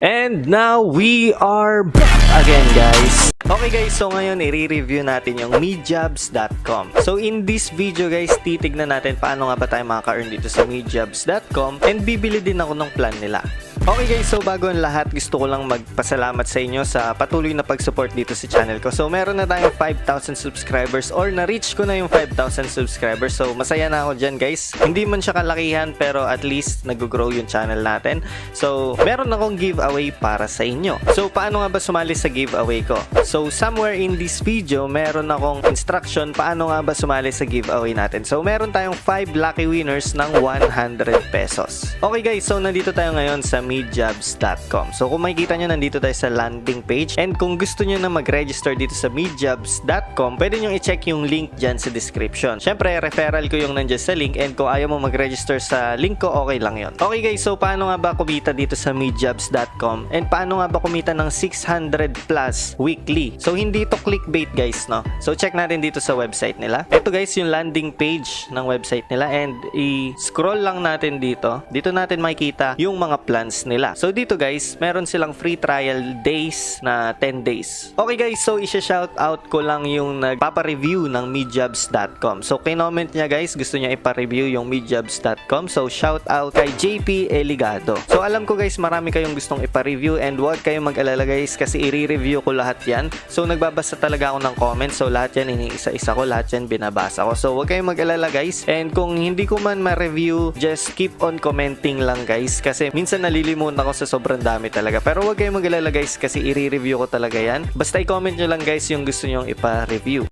And now we are back again, guys. Okay guys, so ngayon i-review natin yung mejobs.com. So in this video guys, titignan natin paano nga ba tayo makaka-earn dito sa mejobs.com, and bibili din ako ng plan nila. Okay guys, so bago ang lahat, gusto ko lang magpasalamat sa inyo sa patuloy na pag-support dito sa channel ko. So meron na tayong 5,000 subscribers, or na-reach ko na yung 5,000 subscribers. So masaya na ako dyan guys. Hindi man siya kalakihan, pero at least nag-grow yung channel natin. So meron akong giveaway para sa inyo. So paano nga ba sumali sa giveaway ko? So somewhere in this video, meron akong instruction paano nga ba sumali sa giveaway natin. So meron tayong 5 lucky winners ng 100 pesos. Okay guys, so nandito tayo ngayon sa mejobs.com. So kung makikita nyo, nandito tayo sa landing page, and kung gusto nyo na mag-register dito sa mejobs.com, pwede nyo i-check yung link dyan sa description. Syempre, referral ko yung nandyan sa link, and kung ayaw mo mag-register sa link ko, okay lang yon. Okay guys, so paano nga ba kumita dito sa mejobs.com, and paano nga ba kumita ng 600 plus weekly? So hindi ito clickbait guys, no? So check natin dito sa website nila. Ito guys yung landing page ng website nila, and i-scroll lang natin dito. Dito natin makikita yung mga plans nila. So dito guys, meron silang free trial days na 10 days. Okay guys, so i-shout out ko lang yung nagpapa-review ng mejobs.com. So kinoment niya guys, gusto niya ipa-review yung mejobs.com. So shout out kay JP Eligado. So alam ko guys, marami kayong gustong ipa-review, and huwag kayong mag-alala guys, kasi i-review ko lahat yan. So nagbabasa talaga ako ng comments. So lahat yan iniisa-isa ko, lahat yan binabasa ko. So huwag kayong mag-alala guys, and kung hindi ko man ma-review, just keep on commenting lang guys, kasi minsan nalilimutan ako sa sobrang dami talaga. Pero huwag kayong mag-alala guys, kasi i-review ko talaga yan. Basta i-comment nyo lang guys yung gusto nyong ipa-review.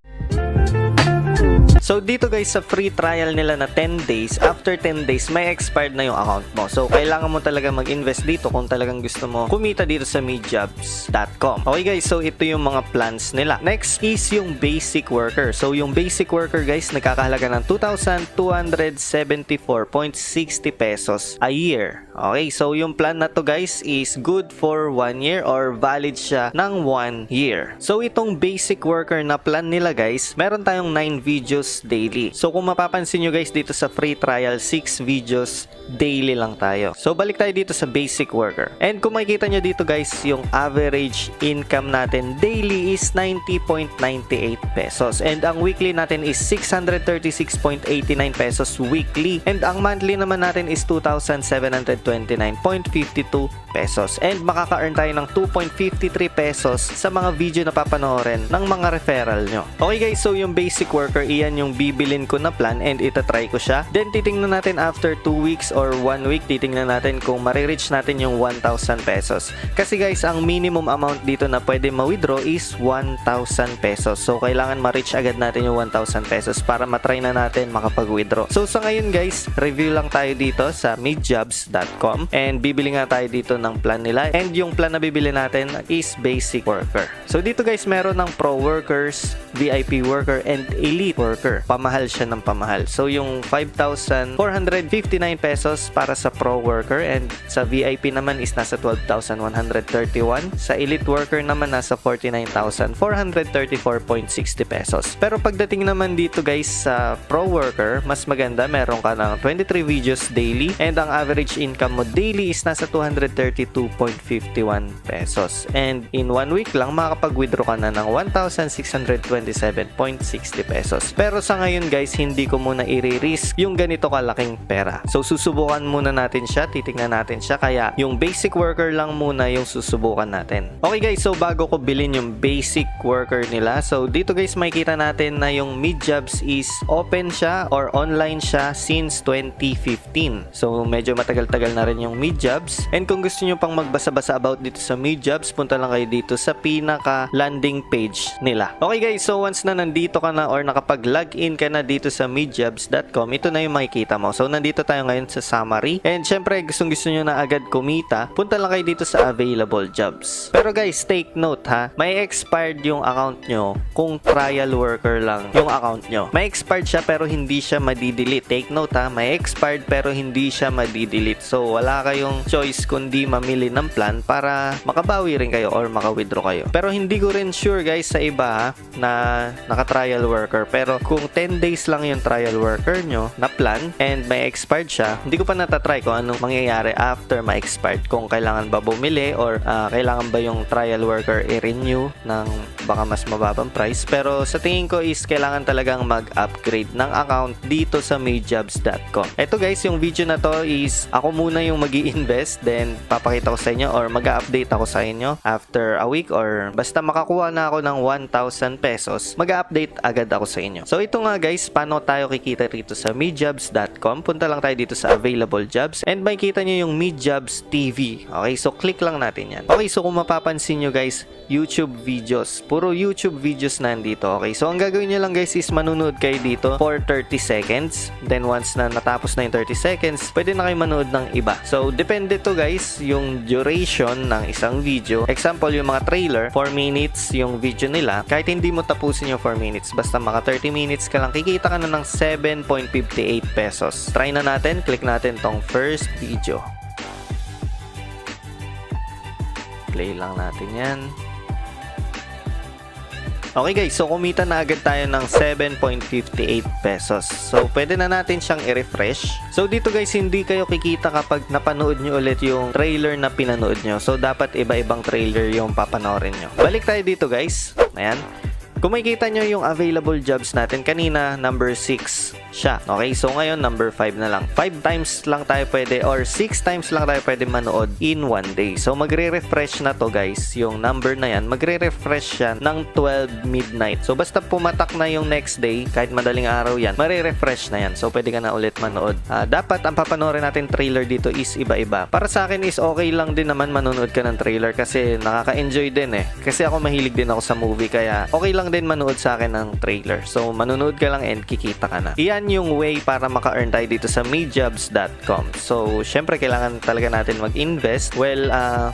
So dito guys, sa free trial nila na 10 days, after 10 days may expired na yung account mo. So kailangan mo talaga mag-invest dito kung talagang gusto mo kumita dito sa mejobs.com. Okay guys, so ito yung mga plans nila. Next is yung basic worker. So yung basic worker guys, nagkakahalaga ng 2,274.60 pesos a year. Okay, so yung plan na to guys is good for 1 year, or valid siya ng 1 year. So itong basic worker na plan nila guys, meron tayong 9 videos daily. So kung mapapansin nyo guys, dito sa free trial, 6 videos daily lang tayo. So balik tayo dito sa basic worker, and kung makikita nyo dito guys, yung average income natin daily is 90.98 pesos, and ang weekly natin is 636.89 pesos weekly, and ang monthly naman natin is 2,729.52 pesos, and makaka-earn tayo ng 2.53 pesos sa mga video na papanoorin ng mga referral nyo. Okay guys, so yung basic worker, iyan yung bibilin ko na plan, and itatry ko siya. Then titingnan natin after 2 weeks or 1 week, titingnan natin kung marireach natin yung 1,000 pesos. Kasi guys, ang minimum amount dito na pwede ma-withdraw is 1,000 pesos. So kailangan ma-reach agad natin yung 1,000 pesos para matry na natin makapag-withdraw. So sa ngayon guys, review lang tayo dito sa mejobs.com, and bibili nga tayo dito ng plan nila, and yung plan na bibili natin is basic worker. So dito guys, meron ng pro workers, VIP worker, and elite worker. Pamahal siya ng pamahal. So yung 5,459 pesos para sa pro worker, and sa VIP naman is nasa 12,131. Sa elite worker naman nasa 49,434.60 pesos. Pero pagdating naman dito guys sa pro worker, mas maganda, meron ka ng 23 videos daily, and ang average income mo daily is nasa 232.51 pesos. And in 1 week lang, makakapag-withdraw ka na ng 1,627.60 pesos. Pero sa ngayon guys, hindi ko muna i-risk yung ganito kalaking pera. So susubukan muna natin siya, titingnan natin siya, kaya yung basic worker lang muna yung susubukan natin. Okay guys, so bago ko bilhin yung basic worker nila, so dito guys makikita natin na yung mejobs is open siya, or online siya since 2015. So medyo matagal-tagal na rin yung mejobs, and kung gusto nyo pang magbasa-basa about dito sa mejobs, punta lang kayo dito sa pinaka landing page nila. Okay guys, so once na nandito ka na, or nakapag-login ka na dito sa mejobs.com, ito na yung makikita mo. So nandito tayo ngayon sa summary, and syempre gusto nyo na agad kumita, punta lang kayo dito sa available jobs. Pero guys, take note ha, may expired yung account nyo kung trial worker lang yung account nyo. May expired siya pero hindi siya madidelete. Take note ha, may expired pero hindi siya madidelete. So wala kayong choice kundi mamili ng plan para makabawi rin kayo or maka-withdraw kayo. Pero hindi ko rin sure guys sa iba ha, na naka-trial worker. Pero kung kung 10 days lang yung trial worker nyo na plan and may expired siya, hindi ko pa natatry kung anong mangyayari after ma-expired. Kung kailangan ba bumili or kailangan ba yung trial worker i-renew ng baka mas mababang price. Pero sa tingin ko is kailangan talagang mag-upgrade ng account dito sa mayjobs.com. Ito guys, yung video na to is ako muna yung mag-i-invest, then papakita ko sa inyo or mag-update ako sa inyo after a week or basta makakuha na ako ng 1,000 pesos, mag-update agad ako sa inyo. So ito nga guys, paano tayo kikita rito sa mayjobs.com. Punta lang tayo dito sa available jobs and makikita nyo yung MeJobs TV. Okay, so click lang natin yan. Okay, so kung mapapansin nyo guys, YouTube videos. Puro YouTube videos nandito. Okay, so ang gagawin nyo lang guys is manunood kayo dito for 30 seconds. Then once na natapos na yung 30 seconds, pwede na kayo manood ng iba. So depende to guys, yung duration ng isang video. Example, yung mga trailer, 4 minutes yung video nila. Kahit hindi mo tapusin yung 4 minutes, basta maka 30 minutes ka lang, kikita ka na ng 7.58 pesos. Try na natin, click natin tong first video. Play lang natin yan. Okay guys, so kumita na agad tayo ng 7.58 pesos. So pwede na natin siyang i-refresh. So dito guys, hindi kayo kikita kapag napanood nyo ulit yung trailer na pinanood nyo. So dapat iba-ibang trailer yung papanoorin nyo. Balik tayo dito guys. Ayan. Kung makikita nyo yung available jobs natin, kanina number 6 siya. Okay, so ngayon number 5 na lang. 5 times lang tayo pwede or 6 times lang tayo pwede manood in one day. So magre-refresh na to guys, yung number na yan, magre-refresh siya ng 12 midnight. So basta pumatak na yung next day, kahit madaling araw yan, mare-refresh na yan. So pwede ka na ulit manood. Dapat ang papanoorin natin trailer dito is iba-iba. Para sa akin is okay lang din naman manonood ka ng trailer kasi nakaka-enjoy din eh. Kasi ako mahilig din ako sa movie, kaya okay lang din manood sa akin ng trailer. So manonood ka lang and kikita ka na. Iyan yung way para maka-earn tayo dito sa mayjobs.com. So syempre kailangan talaga natin mag-invest. Well,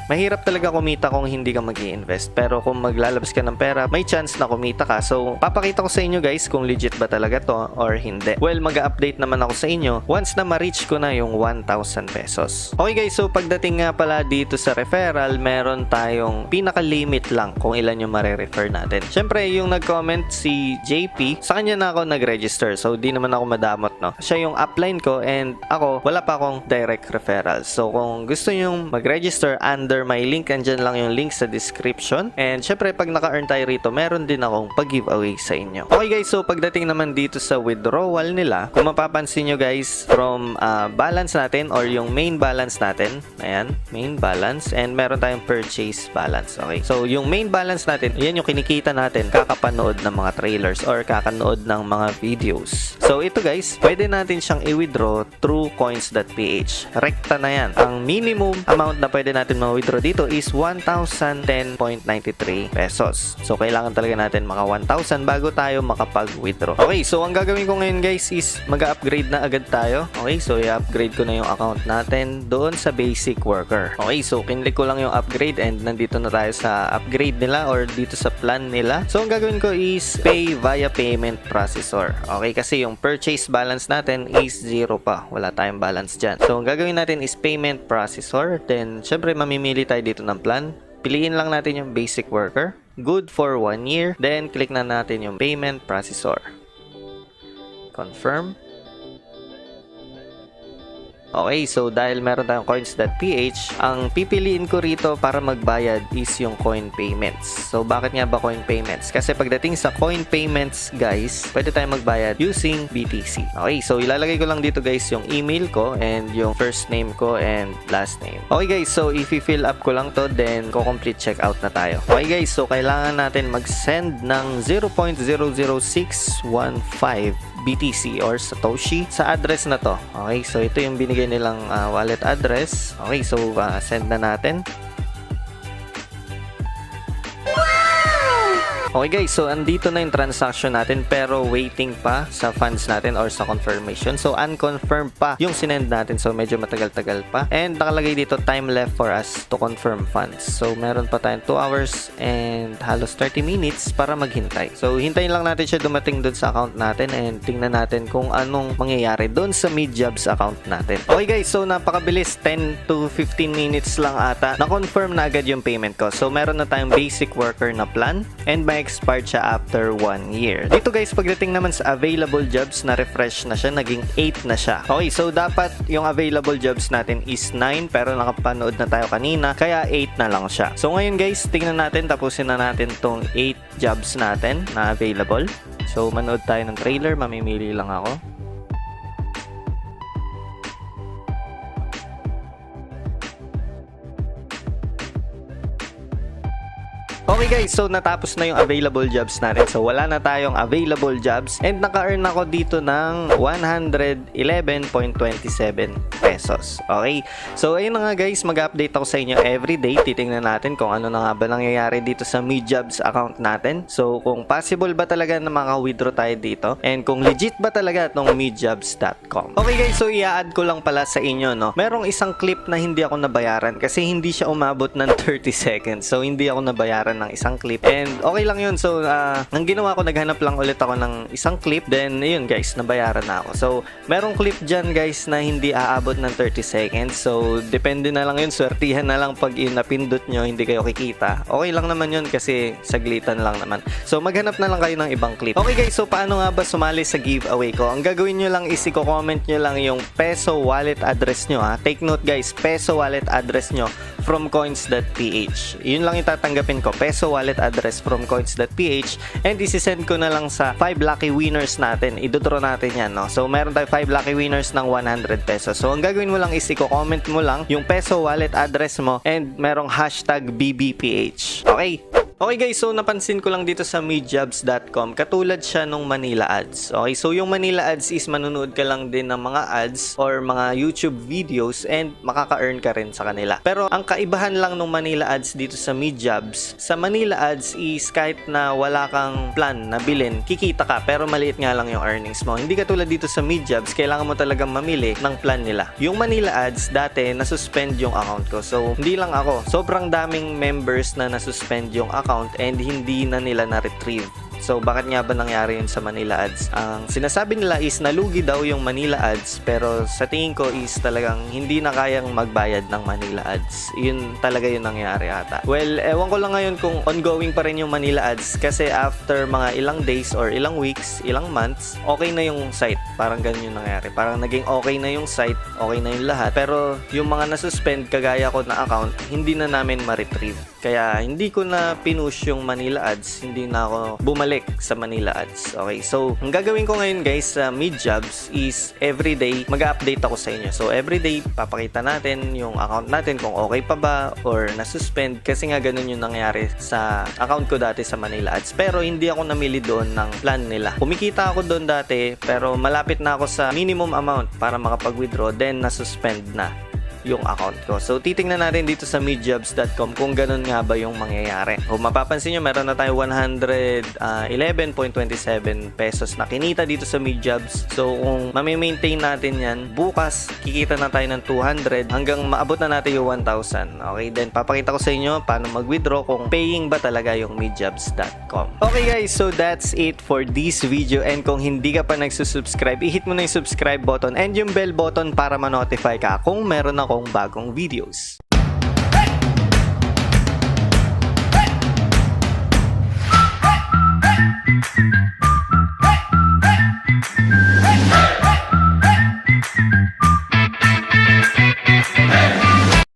mahirap talaga kumita kung hindi ka mag-i-invest. Pero kung maglalabas ka ng pera, may chance na kumita ka. So papakita ko sa inyo guys kung legit ba talaga to or hindi. Well, mag-update naman ako sa inyo once na ma-reach ko na yung 1,000 pesos. Okay guys, so pagdating nga pala dito sa referral, meron tayong pinaka-limit lang kung ilan yung mare-refer natin. Syempre, yung nag-comment si JP, sa kanya na ako nag-register. So, di naman ako madamot, no? Siya yung upline ko and ako, wala pa akong direct referral. So, kung gusto nyong mag-register under my link, andyan lang yung link sa description. And syempre, pag naka-earn tayo rito, meron din akong pag-giveaway sa inyo. Okay guys, so pagdating naman dito sa withdrawal nila, kung mapapansin nyo guys, from balance natin or yung main balance natin, ayan, main balance, and meron tayong purchase balance. Okay, so yung main balance natin, yan yung kinikita natin kakapanood ng mga trailers or kakanood ng mga videos. So ito guys, pwede natin siyang i-withdraw through coins.ph. Rekta na yan. Ang minimum amount na pwede natin ma-withdraw dito is 1,010.93 pesos. So kailangan talaga natin maka 1,000 bago tayo makapag-withdraw. Okay, so ang gagawin ko ngayon guys is mag-upgrade na agad tayo. Okay, so i-upgrade ko na yung account natin doon sa basic worker. Okay, so kinlik ko lang yung upgrade and nandito na tayo sa upgrade nila or dito sa plan nila. So ang gagawin ko is pay via payment processor. Okay, kasi yung purchase balance natin is 0 pa. Wala tayong balance dyan. So ang gagawin natin is payment processor. Then syempre mamimili tayo dito ng plan. Piliin lang natin yung basic worker. Good for 1 year. Then click na natin yung payment processor. Confirm. Okay, so dahil meron tayong coins.ph, ang pipiliin ko rito para magbayad is yung coin payments. So bakit nga ba coin payments? Kasi pagdating sa coin payments guys, pwede tayong magbayad using BTC. Okay, so ilalagay ko lang dito guys yung email ko and yung first name ko and last name. Okay guys, so if i-fill up ko lang to, then ko-complete checkout na tayo. Okay guys, so kailangan natin mag-send ng 0.00615 BTC or Satoshi sa address na to. Okay, so ito yung binigay nilang wallet address. Okay, so send na natin. Okay guys, so andito na yung transaction natin pero waiting pa sa funds natin or sa confirmation. So unconfirmed pa yung sinend natin. So medyo matagal-tagal pa. And nakalagay dito time left for us to confirm funds. So meron pa tayong 2 hours and halos 30 minutes para maghintay. So hintayin lang natin siya dumating doon sa account natin and tingnan natin kung anong mangyayari doon sa MeJobs account natin. Okay guys, so napakabilis, 10 to 15 minutes lang ata. Na-confirm na agad yung payment ko. So meron na tayong basic worker na plan and may ma-expire siya after 1 year. Dito guys, pagdating naman sa available jobs, na-refresh na siya, naging 8 na siya. Okay, so dapat yung available jobs natin is 9 pero nakapanood na tayo kanina, kaya 8 na lang siya. So ngayon guys, tingnan natin, tapusin na natin tong 8 jobs natin na available. So manood tayo ng trailer, mamimili lang ako. Okay guys, so natapos na yung available jobs natin. So wala na tayong available jobs and naka-earn ako dito ng 111.27 pesos. Okay, so ayun na nga guys, mag-update ako sa inyo everyday. Titingnan natin kung ano na nga ba nangyayari dito sa MeJobs account natin. So kung possible ba talaga na maka-withdraw tayo dito and kung legit ba talaga itong MeJobs.com. Okay guys, so i-add ko lang pala sa inyo, no? Merong isang clip na hindi ako nabayaran kasi hindi siya umabot ng 30 seconds. So hindi ako nabayaran ng isang clip and okay lang yun. So ang ginawa ko, naghanap lang ulit ako ng isang clip, then yun guys, nabayaran na ako. So merong clip dyan guys na hindi aabot ng 30 seconds, so depende na lang yun, swertihan na lang pag napindot nyo hindi kayo kikita. Okay lang naman yun kasi saglitan lang naman. So maghanap na lang kayo ng ibang clip. Okay guys, so paano nga ba sumali sa giveaway ko? Ang gagawin nyo lang is i-comment nyo lang yung peso wallet address nyo, ha. Take note guys, peso wallet address nyo from coins.ph. Yun lang itatanggapin ko, peso wallet address from coins.ph, and isisend ko na lang sa 5 lucky winners natin. Idodraw natin yan, no? So meron tayo 5 lucky winners ng 100 pesos. So ang gagawin mo lang is i-comment mo lang yung peso wallet address mo and merong hashtag BBPH. Okay? Okay guys, so napansin ko lang dito sa MeJobs.com, katulad siya nung Manila Ads. Okay, so yung Manila Ads is manunood ka lang din ng mga ads or mga YouTube videos and makaka-earn ka rin sa kanila. Pero ang kaibahan lang nung Manila Ads dito sa MeJobs, sa Manila Ads is kahit na wala kang plan na bilhin, kikita ka pero maliit nga lang yung earnings mo. Hindi katulad dito sa MeJobs, kailangan mo talagang mamili ng plan nila. Yung Manila Ads, dati nasuspend yung account ko. So hindi lang ako, sobrang daming members na nasuspend yung account and hindi na nila na-retrieve. So bakit nga ba nangyari yun sa Manila Ads? Ang sinasabi nila is nalugi daw yung Manila Ads, pero sa tingin ko is talagang hindi na kayang magbayad ng Manila Ads. Yun talaga yung nangyari ata. Well, ewan ko lang ngayon kung ongoing pa rin yung Manila Ads kasi after mga ilang days or ilang weeks, ilang months, okay na yung site. Parang ganun yung nangyari. Parang naging okay na yung site, okay na yung lahat. Pero yung mga nasuspend kagaya ko na account, hindi na namin ma-retrieve. Kaya hindi ko na pinush yung Manila Ads, hindi na ako bumalik sa Manila Ads. Okay, so ang gagawin ko ngayon guys sa MeJobs is everyday mag-update ako sa inyo. So everyday papakita natin yung account natin kung okay pa ba or nasuspend, kasi nga ganun yung nangyari sa account ko dati sa Manila Ads. Pero hindi ako namili doon ng plan nila. Kumikita ako doon dati pero malapit na ako sa minimum amount para makapag-withdraw, then nasuspend na yung account ko. So titingnan natin dito sa MeJobs.com kung ganun nga ba yung mangyayari. Kung mapapansin nyo, meron na tayo 111.27 pesos na kinita dito sa MeJobs. So kung mami-maintain natin yan, bukas kikita na tayo ng 200 hanggang maabot na natin yung 1,000. Okay, then papakita ko sa inyo paano mag-withdraw kung paying ba talaga yung MeJobs.com. Okay guys, so that's it for this video, and kung hindi ka pa nagsusubscribe, i-hit mo na yung subscribe button and yung bell button para ma-notify ka kung meron akong bagong videos.